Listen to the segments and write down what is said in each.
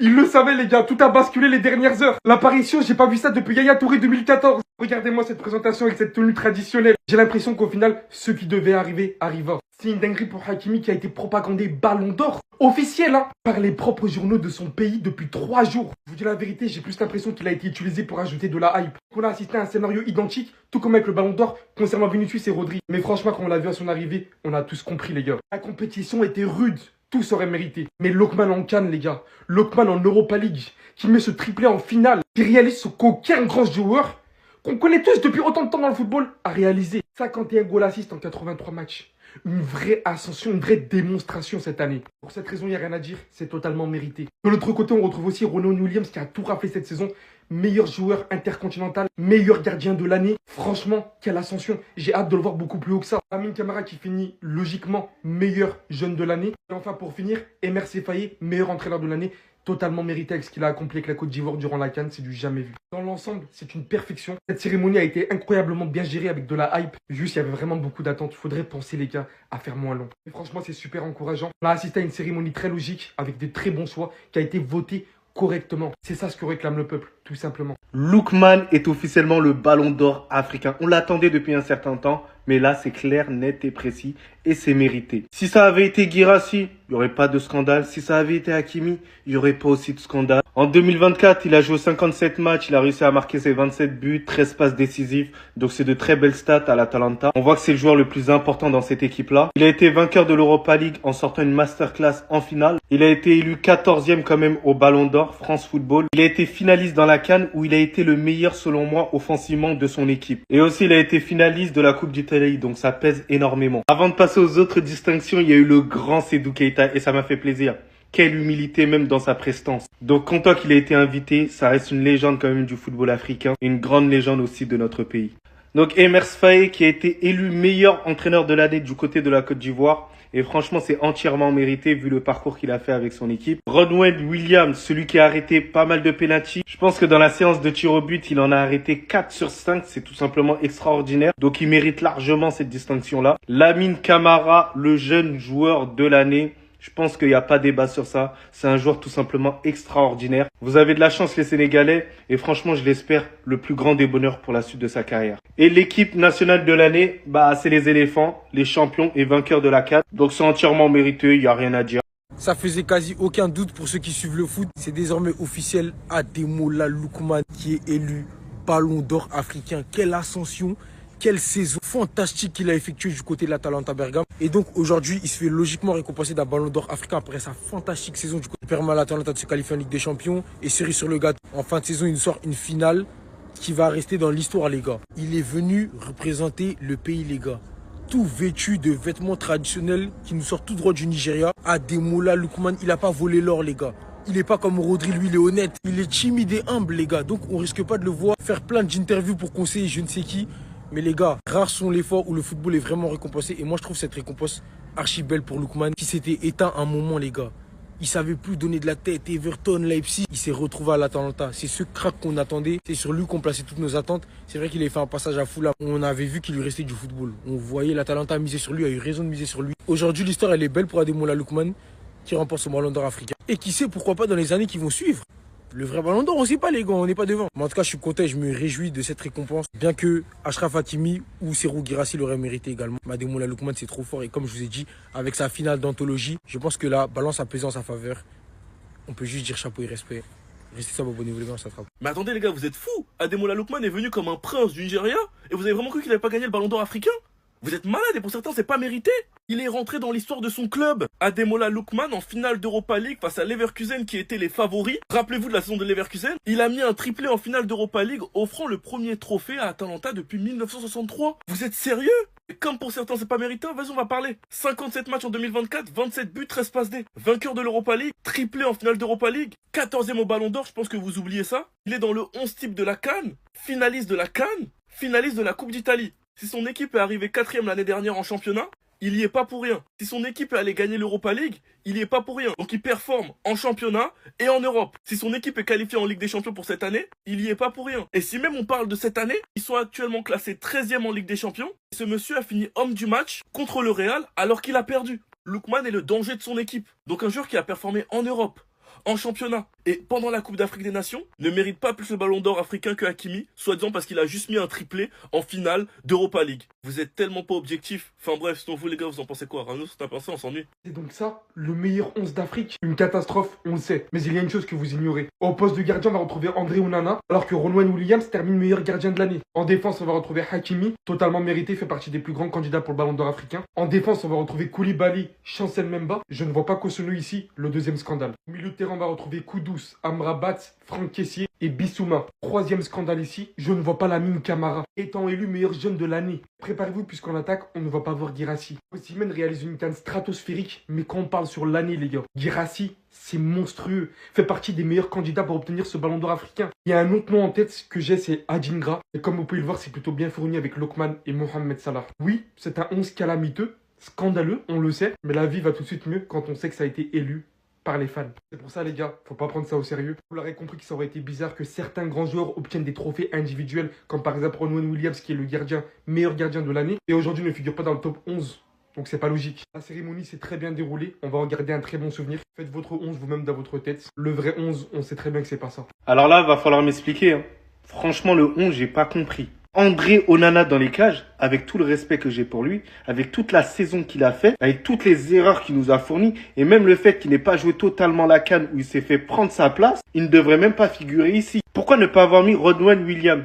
Il le savait les gars, tout a basculé les dernières heures. L'apparition, j'ai pas vu ça depuis Yaya Touré 2014. Regardez-moi cette présentation avec cette tenue traditionnelle. J'ai l'impression qu'au final, ce qui devait arriver, arriva. C'est une dinguerie pour Hakimi qui a été propagandé ballon d'or. Officiel, hein, par les propres journaux de son pays depuis 3 jours. Je vous dis la vérité, j'ai plus l'impression qu'il a été utilisé pour ajouter de la hype. On a assisté à un scénario identique, tout comme avec le ballon d'or, concernant Vinicius et Rodri. Mais franchement, quand on l'a vu à son arrivée, on a tous compris les gars. La compétition était rude. Tous auraient mérité. Mais Lookman en Cannes, les gars. Lookman en Europa League. Qui met ce triplé en finale. Qui réalise ce qu'aucun grand joueur, qu'on connaît tous depuis autant de temps dans le football, a réalisé. 51 goals assists en 83 matchs. Une vraie ascension, une vraie démonstration cette année. Pour cette raison, il n'y a rien à dire. C'est totalement mérité. De l'autre côté, on retrouve aussi Ronald Williams qui a tout raflé cette saison. Meilleur joueur intercontinental, meilleur gardien de l'année. Franchement, quelle ascension. J'ai hâte de le voir beaucoup plus haut que ça. Lamine Camara qui finit logiquement meilleur jeune de l'année. Et enfin, pour finir, Emer Faye, meilleur entraîneur de l'année. Totalement mérité avec ce qu'il a accompli avec la Côte d'Ivoire durant la CAN, c'est du jamais vu. Dans l'ensemble, c'est une perfection. Cette cérémonie a été incroyablement bien gérée avec de la hype. Juste, il y avait vraiment beaucoup d'attentes. Il faudrait penser, les gars, à faire moins long. Et franchement, c'est super encourageant. On a assisté à une cérémonie très logique, avec des très bons choix, qui a été votée correctement. C'est ça ce que réclame le peuple, tout simplement. Lookman est officiellement le ballon d'or africain. On l'attendait depuis un certain temps, mais là c'est clair, net et précis et c'est mérité. Si ça avait été Guirassy, il n'y aurait pas de scandale. Si ça avait été Hakimi, il n'y aurait pas aussi de scandale. En 2024, il a joué 57 matchs, il a réussi à marquer ses 27 buts, 13 passes décisives. Donc c'est de très belles stats à l'Atalanta. On voit que c'est le joueur le plus important dans cette équipe-là. Il a été vainqueur de l'Europa League en sortant une masterclass en finale. Il a été élu 14e quand même au Ballon d'Or France Football. Il a été finaliste dans la CAN où il a été le meilleur selon moi offensivement de son équipe. Et aussi il a été finaliste de la Coupe d'Italie, donc ça pèse énormément. Avant de passer aux autres distinctions, il y a eu le grand Seydou Keita et ça m'a fait plaisir. Quelle humilité même dans sa prestance. Donc content qu'il ait été invité, ça reste une légende quand même du football africain, une grande légende aussi de notre pays. Donc Emer Faye qui a été élu meilleur entraîneur de l'année du côté de la Côte d'Ivoire. Et franchement, c'est entièrement mérité vu le parcours qu'il a fait avec son équipe. Ronald Williams, celui qui a arrêté pas mal de pénaltys. Je pense que dans la séance de tir au but, il en a arrêté 4 sur 5. C'est tout simplement extraordinaire. Donc il mérite largement cette distinction-là. Lamine Camara, le jeune joueur de l'année. Je pense qu'il n'y a pas débat sur ça. C'est un joueur tout simplement extraordinaire. Vous avez de la chance les Sénégalais et franchement je l'espère le plus grand des bonheurs pour la suite de sa carrière. Et l'équipe nationale de l'année, c'est les éléphants, les champions et vainqueurs de la CAN. Donc c'est entièrement mérité, il n'y a rien à dire. Ça faisait quasi aucun doute pour ceux qui suivent le foot. C'est désormais officiel, Ademola Lookman qui est élu Ballon d'Or africain. Quelle ascension! Quelle saison fantastique qu'il a effectuée du côté de l'Atalanta Bergame. Et donc aujourd'hui, il se fait logiquement récompenser d'un ballon d'or africain après sa fantastique saison du côté. Il permet à l'Atalanta de se qualifier en Ligue des Champions. Et cerise sur le gâteau, en fin de saison, il nous sort une finale qui va rester dans l'histoire, les gars. Il est venu représenter le pays, les gars. Tout vêtu de vêtements traditionnels qui nous sortent tout droit du Nigeria. Ademola Lookman, il n'a pas volé l'or, les gars. Il n'est pas comme Rodri, lui, il est honnête. Il est timide et humble, les gars. Donc on risque pas de le voir faire plein d'interviews pour conseiller je ne sais qui. Mais les gars, rares sont les fois où le football est vraiment récompensé. Et moi, je trouve cette récompense archi belle pour Lookman qui s'était éteint un moment, les gars. Il savait plus donner de la tête. Everton, Leipzig, il s'est retrouvé à l'Atalanta. C'est ce crack qu'on attendait. C'est sur lui qu'on plaçait toutes nos attentes. C'est vrai qu'il avait fait un passage à Fulham. On avait vu qu'il lui restait du football. On voyait l'Atalanta miser sur lui, a eu raison de miser sur lui. Aujourd'hui, l'histoire, elle est belle pour Ademola Lookman qui remporte ce ballon d'or africain. Et qui sait, pourquoi pas dans les années qui vont suivre. Le vrai ballon d'or, on ne sait pas les gars, on n'est pas devant. Mais en tout cas, je suis content et je me réjouis de cette récompense. Bien que Achraf Hakimi ou Serhou Guirassy l'auraient mérité également. Ademola Lookman, c'est trop fort. Et comme je vous ai dit, avec sa finale d'anthologie, je pense que la balance a pesé en sa faveur. On peut juste dire chapeau et respect. Restez ça, abonnez-vous les gars, ça sera. Mais attendez les gars, vous êtes fous. Ademola Lookman est venu comme un prince du Nigeria et vous avez vraiment cru qu'il n'avait pas gagné le ballon d'or africain? Vous êtes malade et pour certains c'est pas mérité. Il est rentré dans l'histoire de son club. Ademola Lookman en finale d'Europa League face à Leverkusen qui étaient les favoris. Rappelez-vous de la saison de Leverkusen. Il a mis un triplé en finale d'Europa League offrant le premier trophée à Atalanta depuis 1963. Vous êtes sérieux? Et comme pour certains c'est pas méritant, vas-y on va parler. 57 matchs en 2024, 27 buts, 13 passes D. Vainqueur de l'Europa League, triplé en finale d'Europa League, 14e au Ballon d'Or, je pense que vous oubliez ça. Il est dans le 11 type de la CAN, finaliste de la CAN, finaliste de la Coupe d'Italie. Si son équipe est arrivée 4e l'année dernière en championnat, il y est pas pour rien. Si son équipe est allée gagner l'Europa League, il y est pas pour rien. Donc il performe en championnat et en Europe. Si son équipe est qualifiée en Ligue des Champions pour cette année, il y est pas pour rien. Et si même on parle de cette année, ils sont actuellement classés 13e en Ligue des Champions. Ce monsieur a fini homme du match contre le Real alors qu'il a perdu. Lookman est le danger de son équipe. Donc un joueur qui a performé en Europe, en championnat. Et pendant la Coupe d'Afrique des Nations, ne mérite pas plus le ballon d'or africain que Hakimi, soi-disant parce qu'il a juste mis un triplé en finale d'Europa League. Vous êtes tellement pas objectif. Enfin bref, sinon vous les gars, vous en pensez quoi? Rano, c'est un pensé, on s'ennuie. C'est donc ça, le meilleur 11 d'Afrique. Une catastrophe, on le sait. Mais il y a une chose que vous ignorez. Au poste de gardien, on va retrouver André Onana, alors que Ronwen Williams termine meilleur gardien de l'année. En défense, on va retrouver Hakimi, totalement mérité, fait partie des plus grands candidats pour le ballon d'or africain. En défense, on va retrouver Koulibaly, Chancel Memba. Je ne vois pas Kosono ici, le deuxième scandale. Au milieu de terrain, on va retrouver Kudus, Amrabat, Franck Kessié et Bissouma. Troisième scandale ici, je ne vois pas Lamine Camara, étant élu meilleur jeune de l'année. Préparez-vous puisqu'en attaque, on ne va pas voir Guirassy. Osimhen réalise une canne stratosphérique, mais quand on parle sur l'année les gars, Guirassy, c'est monstrueux. Fait partie des meilleurs candidats pour obtenir ce ballon d'or africain. Il y a un autre nom en tête que j'ai, c'est Adingra. Et comme vous pouvez le voir, c'est plutôt bien fourni avec Lokman et Mohamed Salah. Oui, c'est un 11 calamiteux, scandaleux, on le sait, mais la vie va tout de suite mieux quand on sait que ça a été élu par les fans. C'est pour ça les gars, faut pas prendre ça au sérieux. Vous l'aurez compris que ça aurait été bizarre que certains grands joueurs obtiennent des trophées individuels, comme par exemple Ronwen Williams qui est le meilleur gardien de l'année, et aujourd'hui ne figure pas dans le top 11. Donc c'est pas logique. La cérémonie s'est très bien déroulée, on va en garder un très bon souvenir. Faites votre 11 vous-même dans votre tête. Le vrai 11, on sait très bien que c'est pas ça. Alors là, va falloir m'expliquer, hein. Franchement, le 11, j'ai pas compris. André Onana dans les cages, avec tout le respect que j'ai pour lui, avec toute la saison qu'il a fait, avec toutes les erreurs qu'il nous a fournies, et même le fait qu'il n'ait pas joué totalement la CAN où il s'est fait prendre sa place, il ne devrait même pas figurer ici. Pourquoi ne pas avoir mis Ronwen Williams,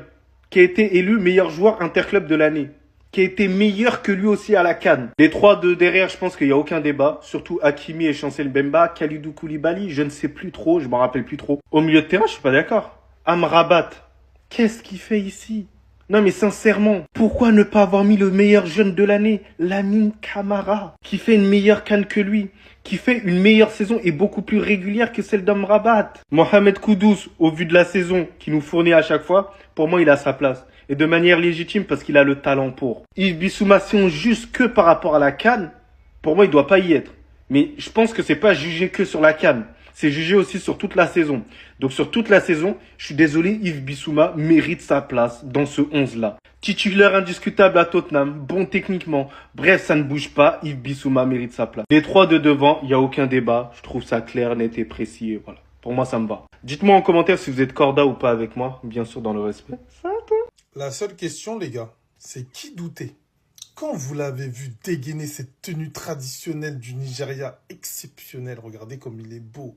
qui a été élu meilleur joueur interclub de l'année, qui a été meilleur que lui aussi à la CAN. Les trois de derrière, je pense qu'il n'y a aucun débat, surtout Hakimi et Chancel Mbemba, Kalidou Koulibaly, je ne sais plus trop, je m'en rappelle plus trop. Au milieu de terrain, je suis pas d'accord. Amrabat, qu'est-ce qu'il fait ici? Non mais sincèrement, pourquoi ne pas avoir mis le meilleur jeune de l'année, Lamine Camara, qui fait une meilleure CAN que lui, qui fait une meilleure saison et beaucoup plus régulière que celle d'Amrabat. Mohamed Kudus, au vu de la saison qu'il nous fournit à chaque fois, pour moi il a sa place. Et de manière légitime parce qu'il a le talent pour. Yves Bissouma, si on juge que par rapport à la CAN, pour moi il doit pas y être. Mais je pense que c'est pas jugé que sur la CAN. C'est jugé aussi sur toute la saison. Donc sur toute la saison, je suis désolé, Yves Bissouma mérite sa place dans ce 11-là. Titulaire indiscutable à Tottenham, bon techniquement. Bref, ça ne bouge pas, Yves Bissouma mérite sa place. Les trois de devant, il n'y a aucun débat. Je trouve ça clair, net et précis. Et voilà. Pour moi, ça me va. Dites-moi en commentaire si vous êtes corda ou pas avec moi. Bien sûr, dans le respect. La seule question, les gars, c'est qui doutait? Quand vous l'avez vu dégainer cette tenue traditionnelle du Nigeria exceptionnelle, regardez comme il est beau.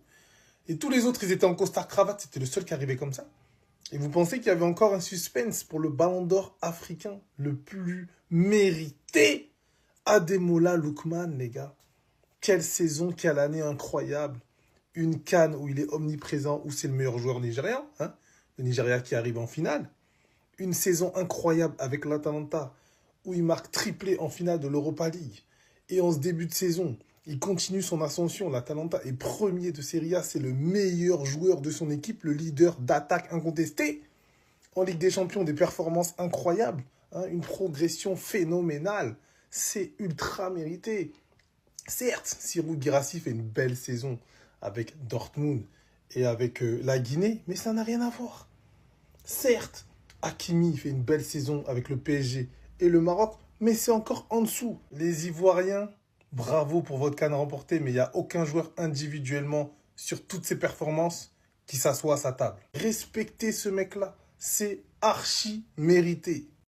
Et tous les autres, ils étaient en costard-cravate, c'était le seul qui arrivait comme ça. Et vous pensez qu'il y avait encore un suspense pour le ballon d'or africain le plus mérité? Ademola Lookman, les gars. Quelle saison, quelle année incroyable. Une CAN où il est omniprésent, où c'est le meilleur joueur nigérien, hein, le Nigeria qui arrive en finale. Une saison incroyable avec l'Atalanta, où il marque triplé en finale de l'Europa League. Et en ce début de saison, il continue son ascension. L'Atalanta est premier de Serie A. C'est le meilleur joueur de son équipe, le leader d'attaque incontesté. En Ligue des Champions, des performances incroyables. Hein, une progression phénoménale. C'est ultra mérité. Certes, Serhou Guirassy fait une belle saison avec Dortmund et avec la Guinée, mais ça n'a rien à voir. Certes, Hakimi fait une belle saison avec le PSG et le Maroc, mais c'est encore en dessous. Les Ivoiriens, bravo pour votre CAN remporté, mais il n'y a aucun joueur individuellement sur toutes ses performances qui s'assoit à sa table. Respectez ce mec-là, c'est archi mérité.